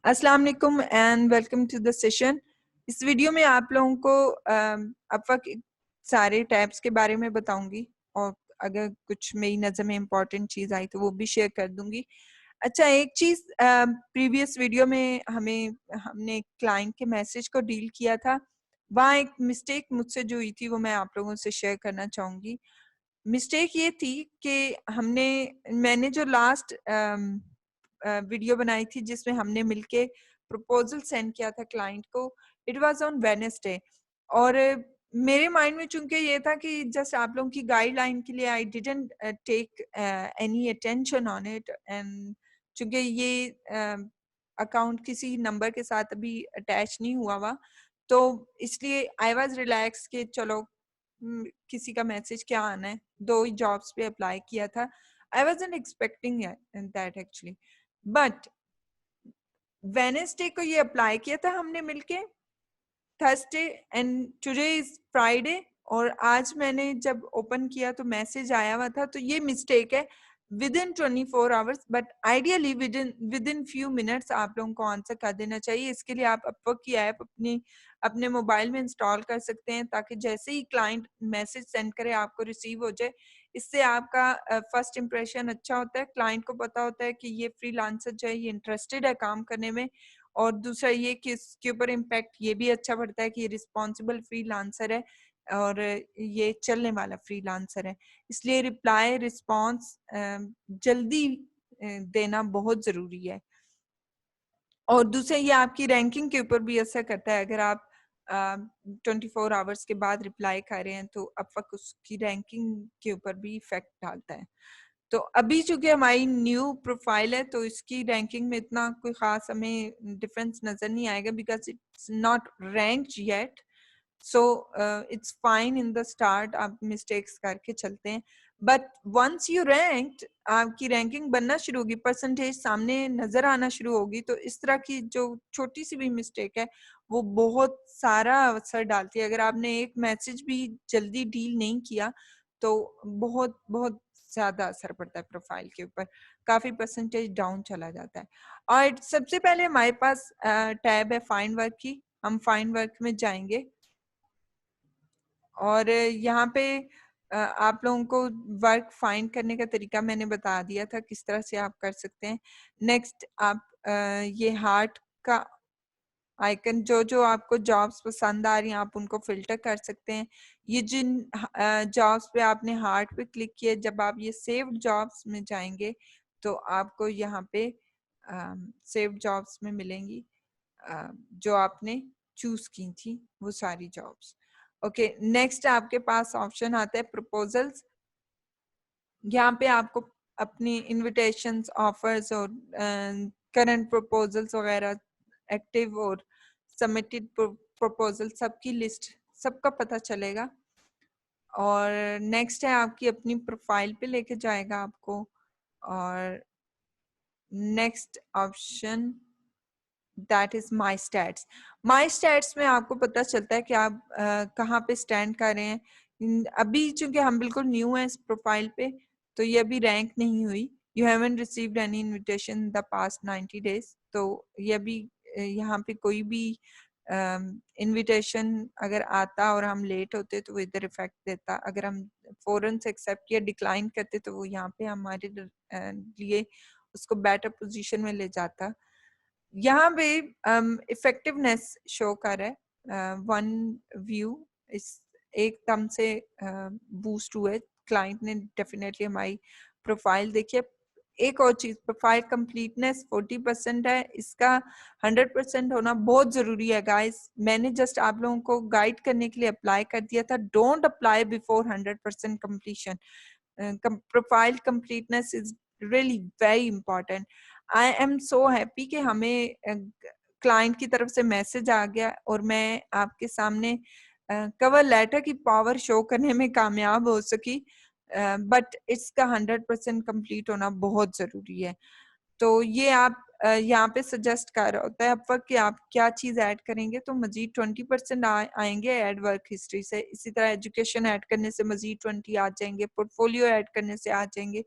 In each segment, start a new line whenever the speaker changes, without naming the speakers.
अस्सलाम वालेकुम and welcome to the session. इस वीडियो में आप लोगों को अपवर्क के सारे टैब्स के बारे में बताऊंगी और अगर कुछ मेरी नज़र में इम्पोर्टेंट चीज़ आई तो वो भी शेयर कर दूंगी। अच्छा, एक चीज़ प्रीवियस वीडियो में हमने क्लाइंट के मैसेज को डील किया था, वहाँ एक मिस्टेक मुझसे जो हुई थी वो मैं आप लोगों से शेयर करना चाहूँगी। मिस्टेक ये थी कि मैंने जो लास्ट वीडियो बनाई थी जिसमें हमने मिलके प्रपोजल सेंड किया था क्लाइंट को, इट वाज ऑन वेडनेसडे। और मेरे माइंड में चूंकि ये था कि जस्ट आप लोगों की गाइडलाइन के लिए I didn't take any attention on it, and चूंकि ये अकाउंट किसी नंबर के साथ अभी अटैच नहीं हुआ हुआ, तो इसलिए आई वाज रिलैक्स कि चलो किसी का मैसेज क्या आना है। 2 ही जॉब्स पे अप्लाई किया था। I wasn't expecting that actually, but Wednesday को ये अप्लाई किया था हमने मिलके, Thursday and today is Friday, और आज मैंने जब ओपन किया तो मैसेज आया हुआ था। तो ये मिस्टेक है with in 24 hours, but ideally with in few minutes आप लोगों को आंसर कर देना चाहिए। इसके लिए आप अपवर्क की ऐप अपने मोबाइल में इंस्टॉल कर सकते हैं, ताकि जैसे ही क्लाइंट मैसेज सेंड करे आपको रिसीव हो जाए। इससे आपका फर्स्ट इंप्रेशन अच्छा होता है, क्लाइंट को पता होता है कि ये फ्रीलांसर जो है ये इंटरेस्टेड है काम करने में, और दूसरा ये कि इसके ऊपर इम्पैक्ट ये भी अच्छा पड़ता है कि ये रिस्पॉन्सिबल फ्रीलांसर है और ये चलने वाला फ्रीलांसर है। इसलिए रिप्लाई रिस्पॉन्स जल्दी देना बहुत ज़रूरी है। और दूसरा ये आपकी रैंकिंग के ऊपर भी असर करता है। अगर आप 24 आवर्स के बाद रिप्लाई कर रहे हैं तो अपवर्क उसकी रैंकिंग के ऊपर भी इफेक्ट डालता है। तो अभी चूंकि हमारी न्यू प्रोफाइल है तो इसकी रैंकिंग में इतना कोई खास हमें डिफरेंस नजर नहीं आएगा, because it's not ranked yet. So it's fine in the start, आप मिस्टेक्स करके चलते हैं, बट वंस यू रैंक्ड आपकी रैंकिंग बनना शुरू होगी, परसेंटेज सामने नजर आना शुरू होगी। तो इस तरह की जो छोटी सी भी मिस्टेक है वो बहुत सारा असर डालती है। अगर आपने एक मैसेज भी जल्दी डील नहीं किया तो बहुत बहुत ज्यादा असर पड़ता है प्रोफाइल के ऊपर, काफी परसेंटेज डाउन चला जाता है। और सबसे पहले हमारे पास टैब है फाइंड वर्क की। हम फाइंड वर्क में जाएंगे और यहाँ पे आप लोगों को वर्क फाइंड करने का तरीका मैंने बता दिया था किस तरह से आप कर सकते हैं। नेक्स्ट आप ये हार्ट का आइकन, जो जो आपको जॉब्स पसंद आ रही हैं आप उनको फिल्टर कर सकते हैं। ये जिन जॉब्स पे आपने हार्ट पे क्लिक किया, जब आप ये सेव्ड जॉब्स में जाएंगे तो आपको यहाँ पे सेव्ड जॉब्स में मिलेंगी जो आपने चूज की थी वो सारी जॉब्स। ओके, नेक्स्ट आपके पास ऑप्शन आता है प्रपोजल्स। यहाँ पे आपको अपनी इनविटेशंस, ऑफर्स और करंट प्रपोजल्स वगैरह, एक्टिव और सबमिटेड प्रपोजल, सबकी लिस्ट सबका पता चलेगा। और नेक्स्ट है आपकी अपनी प्रोफाइल पे लेके जाएगा आपको। और next option that is my stats. My stats में आपको पता चलता है कि आप कहाँ पे स्टैंड कर रहे हैं। अभी चूंकि हम बिल्कुल न्यू हैं इस प्रोफाइल पे तो ये अभी रैंक नहीं हुई। You haven't received any invitation the past 90 days। तो ये अभी यहाँ पे कोई भी इनविटेशन अगर आता और हम लेट होते तो वो इधर इफेक्ट देता। अगर हम फौरन से एक्सेप्ट या डिक्लाइन करते तो वो यहाँ पे हमारे लिए उसको बेटर पोजीशन में ले जाता। यहाँ पे इफेक्टिवनेस शो कर रहा है, वन व्यू इस एकदम से बूस्ट हुए। क्लाइंट ने डेफिनेटली हमारी प्रोफाइल देखी है। एक और चीज, प्रोफाइल कंप्लीटनेस 40% है, इसका 100% होना बहुत जरूरी है गाइस। मैंने जस्ट आप लोगों को गाइड करने के लिए अप्लाई कर दिया था। Don't apply before 100% completion. Profile completeness is really very important. I am so happy कि हमें क्लाइंट की तरफ से मैसेज आ गया और मैं आपके सामने कवर लेटर की पावर शो करने में कामयाब हो सकी, बट इसका 100% कंप्लीट होना बहुत जरूरी है। तो ये आप यहाँ पे सजेस्ट कर रहा होता है अपवर्क कि आप क्या चीज ऐड करेंगे तो मजीद 20% आएंगे ऐड वर्क हिस्ट्री से। इसी तरह एजुकेशन ऐड करने से मजीद 20 आ जाएंगे, पोर्टफोलियो ऐड करने से आ जाएंगे।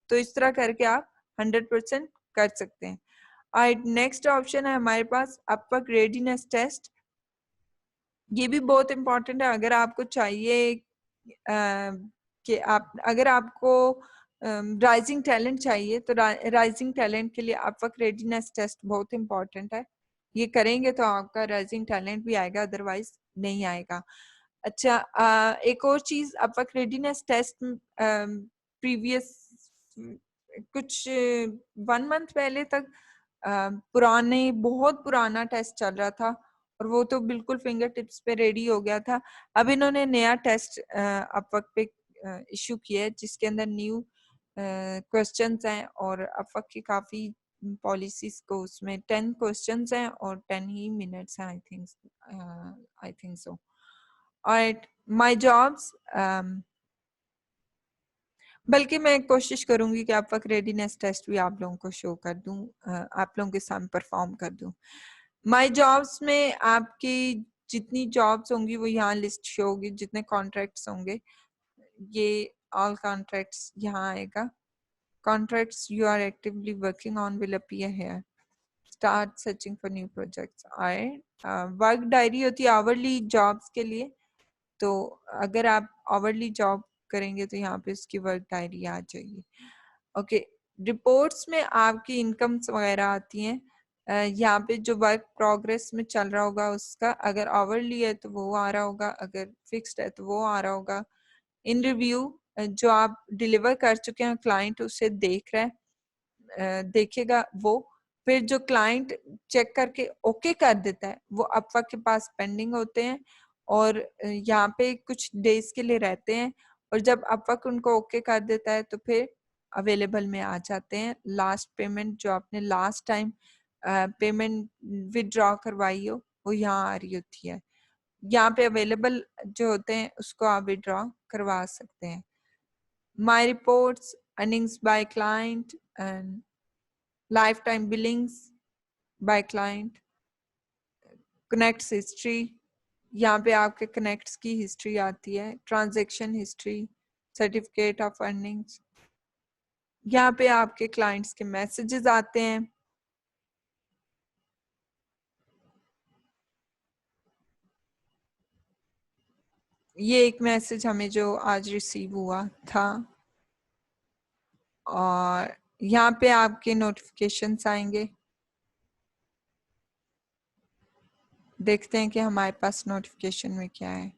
तो इस तरह करके आप 100% कर सकते हैं। और नेक्स्ट ऑप्शन है हमारे पास अपवर्क रेडीनेस टेस्ट। ये भी बहुत इंपॉर्टेंट है। अगर आपको चाहिए कि आप, अगर आपको राइजिंग टैलेंट चाहिए तो राइजिंग टैलेंट के लिए अपवर्क रेडीनेस टेस्ट बहुत इंपॉर्टेंट है। ये करेंगे तो आपका राइजिंग टैलेंट भी आएगा, अदरवाइज नहीं आएगा। अच्छा, एक और चीज, अपवर्क रेडीनेस टेस्ट प्रीवियस कुछ 1 मंथ पहले तक पुराने, बहुत पुराना टेस्ट चल रहा था और वो तो बिल्कुल फिंगर टिप्स पे रेडी हो गया था। अब इन्होंने नया टेस्ट अपवर्क पे इशू किया है जिसके अंदर न्यू क्वेश्चंस हैं और अपवर्क की काफी पॉलिसीज को, उसमें 10 क्वेश्चंस हैं और 10 ही मिनट्स हैं, I think so. Alright, my jobs, बल्कि मैं कोशिश करूंगी कि अपवर्क रेडीनेस टेस्ट भी आप लोगों को शो कर दूं, आप लोगों के सामने परफॉर्म कर दूं। माय जॉब्स में आपकी जितनी जॉब्स होंगी वो यहाँ लिस्ट शो होगी, जितने कॉन्ट्रैक्ट्स होंगे ये ऑल कॉन्ट्रैक्ट्स यहाँ आएगा। Contracts you are actively working on will appear here. Start searching for new projects. आए वर्क डायरी होती है आवरली जॉब्स के लिए, तो अगर आप आवरली जॉब करेंगे तो यहाँ पे उसकी वर्क डायरी आ जाएगी। ओके, रिपोर्ट्स में आपकी इनकम्स वगैरह आती हैं। यहाँ पे जो वर्क प्रोग्रेस में चल रहा होगा उसका, अगर आवरली है तो वो आ रहा होगा, अगर फिक्स्ड है तो वो आ रहा होगा। इन रिव्यू, जो आप डिलीवर कर चुके हैं क्लाइंट उसे देख रहा है, देखेगा वो। फिर जो क्लाइंट चेक करके ओके कर देता है वो अपवर्क के पास पेंडिंग होते हैं और यहाँ पे कुछ डेज के लिए रहते हैं, और जब अपवर्क उनको ओके कर देता है तो फिर अवेलेबल में आ जाते हैं। लास्ट पेमेंट जो आपने लास्ट टाइम पेमेंट विड्रॉ करवाई हो वो यहाँ आ रही होती है। यहाँ पे अवेलेबल जो होते हैं उसको आप विड्रॉ करवा सकते हैं। My reports, earnings by client and life time billings by client, connects history, यहाँ पे आपके कनेक्ट्स की हिस्ट्री आती है, transaction history, certificate of earnings, यहाँ पे आपके क्लाइंट्स के मैसेजेस आते हैं। ये एक मैसेज हमें जो आज रिसीव हुआ था, और यहाँ पे आपके नोटिफिकेशंस आएंगे। देखते हैं कि हमारे पास नोटिफिकेशन में क्या है।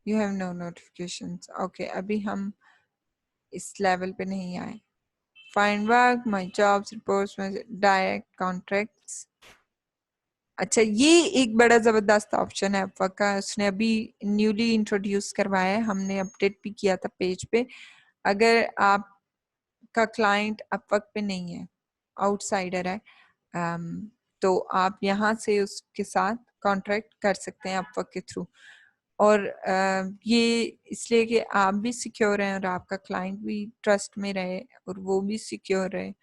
You have no notifications. Okay, अभी हम इस लेवल पे नहीं आए। Find work, my jobs, reports में डायरेक्ट कॉन्ट्रैक्ट्स। अच्छा, ये एक बड़ा जबरदस्त ऑप्शन है अपवर्क का, उसने अभी न्यूली इंट्रोड्यूस करवाया है, हमने अपडेट भी किया था पेज पे। अगर आपका क्लाइंट अपवर्क पे नहीं है, आउटसाइडर है, तो आप यहाँ से उसके साथ कॉन्ट्रैक्ट कर सकते हैं अपवर्क के थ्रू। और ये इसलिए कि आप भी सिक्योर हैं और आपका क्लाइंट भी ट्रस्ट में रहे और वो भी सिक्योर रहे।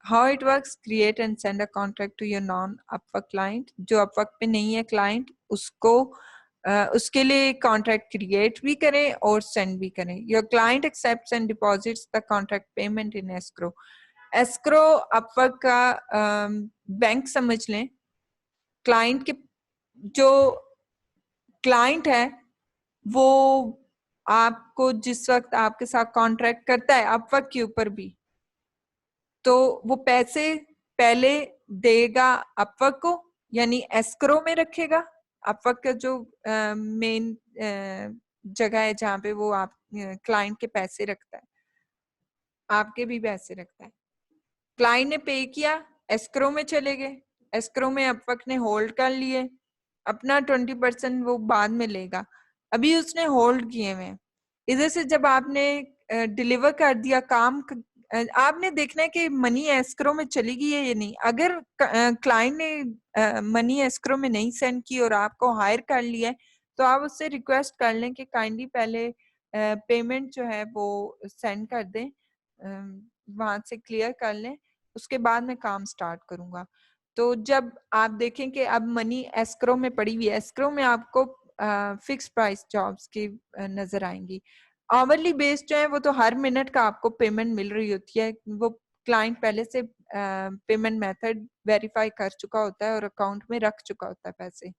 How it works, create and send a contract to your non-Upwork client। जो Upwork पे नहीं है क्लाइंट, उसको उसके लिए कॉन्ट्रैक्ट क्रिएट भी करें और सेंड भी करें। Your client accepts and deposits the contract payment in escrow. Escrow Upwork का बैंक समझ लें। क्लाइंट के, जो क्लाइंट है वो आपको जिस वक्त आपके साथ कॉन्ट्रैक्ट करता है अपवर्क के ऊपर भी, तो वो पैसे पहले देगा अपवर्क को, यानी एस्क्रो में रखेगा। अपवर्क का जो मेन जगह है जहाँ पे वो आप क्लाइंट के पैसे रखता है, आपके भी पैसे रखता है। क्लाइंट ने पे किया, एस्क्रो में चले गए, एस्क्रो में अपवर्क ने होल्ड कर लिए, अपना 20% वो बाद में लेगा, अभी उसने होल्ड किए हुए हैं। इधर से जब आपने डिलीवर कर दिया काम, आपने देखना है कि मनी एस्क्रो में चली गई है या नहीं। अगर क्लाइंट ने मनी एस्क्रो में नहीं सेंड की और आपको हायर कर लिया है, तो आप उससे रिक्वेस्ट कर लें कि काइंडली पहले पेमेंट जो है वो सेंड कर दें, वहां से क्लियर कर लें, उसके बाद मैं काम स्टार्ट करूंगा। तो जब आप देखें कि अब मनी एस्क्रो में पड़ी हुई है, एस्क्रो में आपको फिक्स प्राइस जॉब्स की नजर आएंगी। आवरली बेस्ड जो है वो तो हर मिनट का आपको पेमेंट मिल रही होती है, वो क्लाइंट पहले से पेमेंट मेथड वेरीफाई कर चुका होता है और अकाउंट में रख चुका होता है पैसे,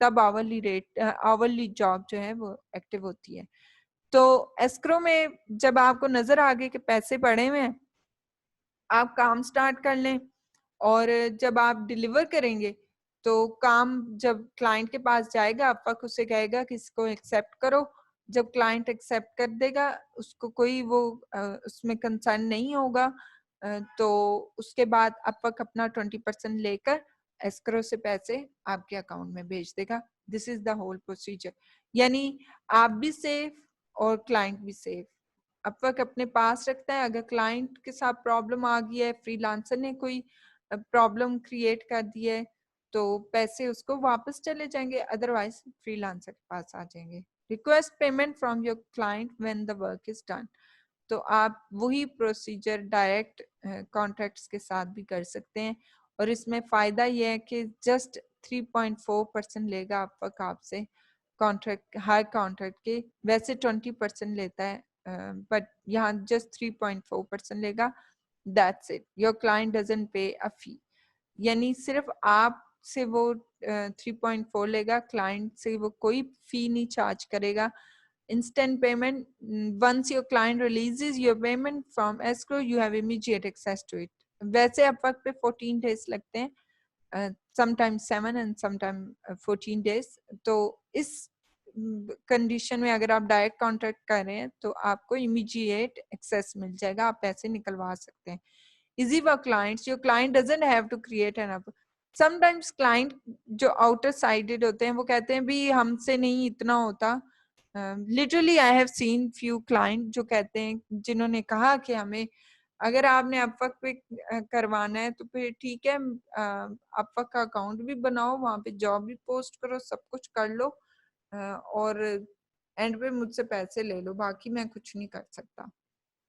तब आवरली रेट आवरली जॉब जो है वो एक्टिव होती है। तो एस्क्रो में जब आपको नजर आ गए कि पैसे पड़े हुए हैं, आप काम स्टार्ट कर लें, और जब आप डिलीवर करेंगे तो काम जब क्लाइंट के पास जाएगा, आपका उसे कहेगा कि इसको एक्सेप्ट करो। जब क्लाइंट एक्सेप्ट कर देगा, उसको कोई वो उसमें कंसर्न नहीं होगा, तो उसके बाद आपका अपना 20% लेकर एस्क्रो से पैसे आपके अकाउंट में भेज देगा। This is the whole procedure. यानी आप भी सेफ और क्लाइंट भी सेफ। अपवर्क अपने पास रखता है, अगर क्लाइंट के साथ प्रॉब्लम आ गई है, फ्रीलांसर ने कोई प्रॉब्लम क्रिएट कर दी है, तो पैसे उसको वापस चले जाएंगे, अदरवाइज फ्रीलांसर के पास आ जाएंगे। Request payment from your client when the work is done. तो आप वही प्रोसीजर डायरेक्ट कॉन्ट्रैक्ट्स के साथ भी कर सकते हैं, और इसमें फायदा यह है कि जस्ट 3.4% लेगा अपवर्क आपसे कॉन्ट्रैक्ट, हर कॉन्ट्रैक्ट के। वैसे 20% लेता है, बट यहाँ जस्ट 3.4% लेगा। That's it, your client doesn't पे अ फी। यानी सिर्फ आप से वो 3.4 लेगा, क्लाइंट से वो कोई फी नहीं चार्ज करेगा। Instant payment, once your client releases your payment from escrow, you have immediate access to it. वैसे अपवर्क पे 14 days लगते हैं, sometimes 7 and sometimes 14 days। तो इस कंडीशन में अगर आप डायरेक्ट कॉन्ट्रैक्ट कर रहे हैं तो आपको इमीडिएट एक्सेस मिल जाएगा, आप पैसे निकलवा सकते हैं। Easy for clients, your client doesn't have to create an app. Sometimes client जो outer sided होते हैं वो कहते हैं भी हमसे नहीं इतना होता। Literally I have seen few client जो कहते हैं, जिन्होंने कहा कि हमें अगर आपने अपवर्क पे करवाना है तो फिर ठीक है, अपवर्क का अकाउंट भी बनाओ, वहां पे जॉब भी पोस्ट करो, सब कुछ कर लो, और एंड पे मुझसे पैसे ले लो, बाकी मैं कुछ नहीं कर सकता।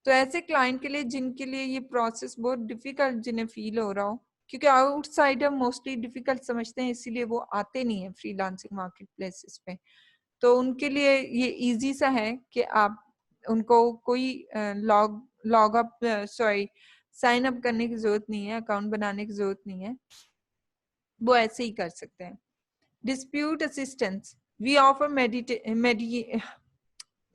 तो ऐसे क्लाइंट के लिए जिनके लिए ये प्रोसेस बहुत डिफिकल्ट, जिन्हें फील हो रहा हो, क्योंकि आउटसाइडर मोस्टली डिफिकल्ट समझते हैं, इसीलिए वो आते नहीं है फ्रीलांसिंग मार्केट प्लेसेस पे, तो उनके लिए ये इजी सा है कि आप उनको कोई log up sorry sine up करने की जरूरत नहीं है, अकाउंट बनाने की जरूरत नहीं है, वो ऐसे ही कर सकते हैं। Dispute assistance, we offer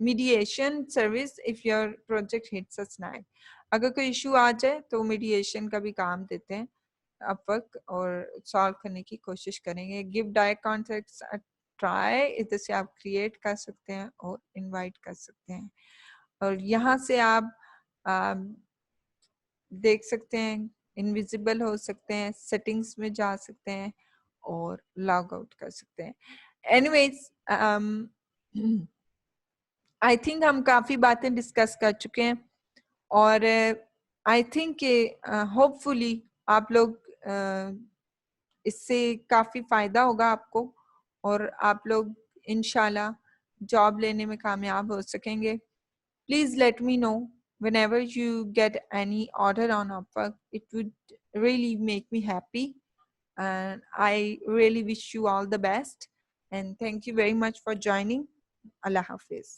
mediation service if your project hits a snag. अगर कोई इशू आ जाए तो मीडिएशन का भी काम देते हैं अपवर्क, और सॉल्व करने की कोशिश करेंगे। Give direct contracts a try, इधर से आप क्रिएट कर सकते हैं और इनवाइट कर सकते हैं, और यहाँ से आप देख सकते हैं, इनविजिबल हो सकते हैं, सेटिंग्स में जा सकते हैं और लॉग आउट कर सकते हैं। एनीवेज, आई थिंक हम काफी बातें डिस्कस कर चुके हैं, और आई थिंक कि होपफुली आप लोग इससे काफी फायदा होगा आपको, और आप लोग इंशाल्लाह जॉब लेने में कामयाब हो सकेंगे। Please let me know whenever you get any order on Upwork. It would really make me happy, and I really wish you all the best, and thank you very much for joining. Allah Hafiz.